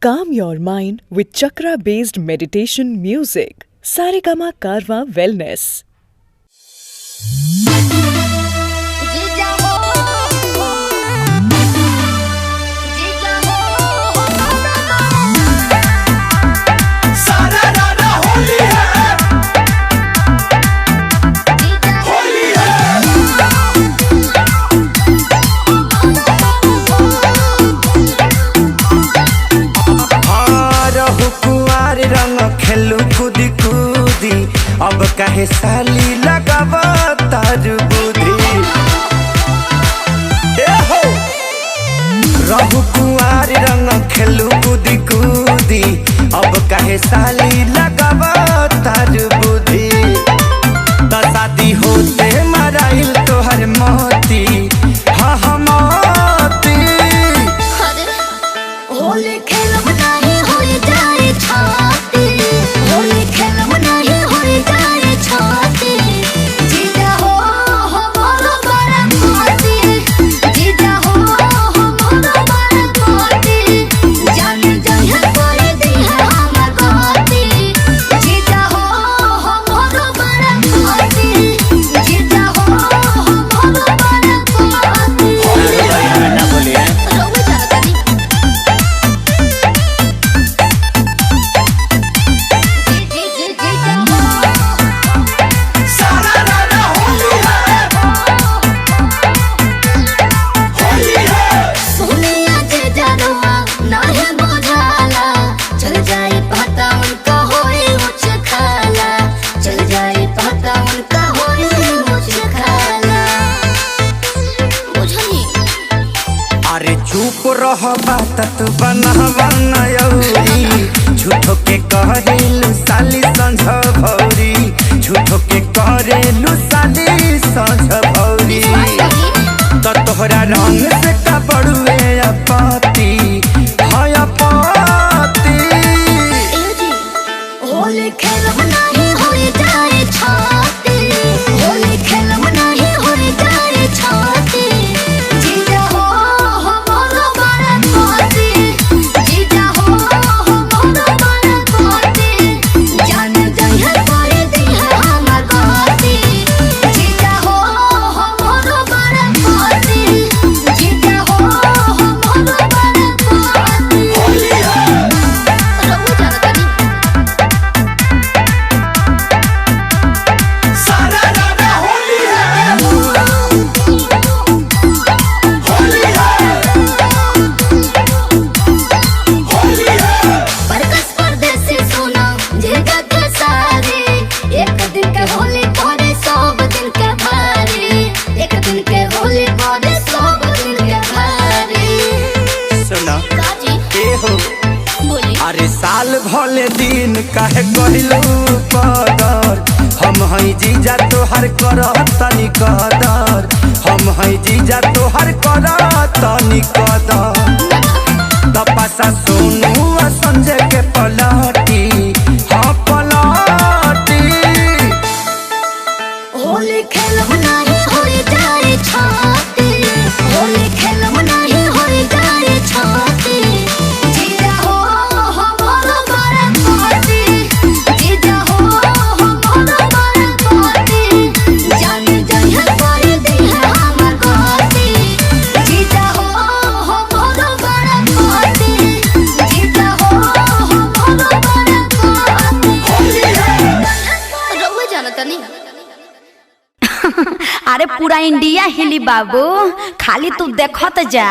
Calm your mind with chakra-based meditation music. Saregama Karwa Wellness. खेलू कूदी कूदी अब काहे साली लगाव तार बुद्धि रहू कुआर रंग खेलू कूदी कूदी अब काहे साली लगाव तार बुद्धि त शादी होते मराइल तोहर मोती हाँ हम होली खेलब नाही होई जाए छाती होली खेलब नाही होई जाए छाती जीजा हो मोरो बरन पाती जीजा हो मोरो बरन पाती जान जाए कोई दी है हमर गाती जीजा हो मोरो बरन पाती जीजा हो मोरो बरन पाती ना बोलिए रोवे जाता नहीं चुप रह बात तू बनवा नयौरी झूठो के करेलू साली संझ भौरी झूठो के करेलू साली संझ भौरी तो तोहरा रंग से का बड़ुए अपती हाय अपती होली खेलब नाही होई जाए छाती होली खेलब नाही होई जाए छाती जीजा हो मोरो बरन पाती जीजा हो मोरो बरन पाती जान जाए कोई दी है हमर गाती जीजा हो मोरो बरन पाती जीजा हो मोरो बरन पाती होली है रोवे जाता नहीं अरे साल भले दिन काहे कहलू कदर हम हई जीजा तोहर कर तनी कदर हम हई जीजा तोहर कर तनी कदर तपसा सोनू संजय के पलटी हाँ पलटी होली खेलब नाही होई जाए छाती होली खेलब नाही होई जाए छाती जीजा हो मोरो बरन पाती जीजा हो मोरो बरन पाती जान जाए कोई दी है हमर गाती जीजा हो मोरो बरन पाती जीजा हो मोरो बरन पाती होली है रोवे जाता नहीं अरे पूरा इंडिया हिली बाबू खाली तू देखत जा।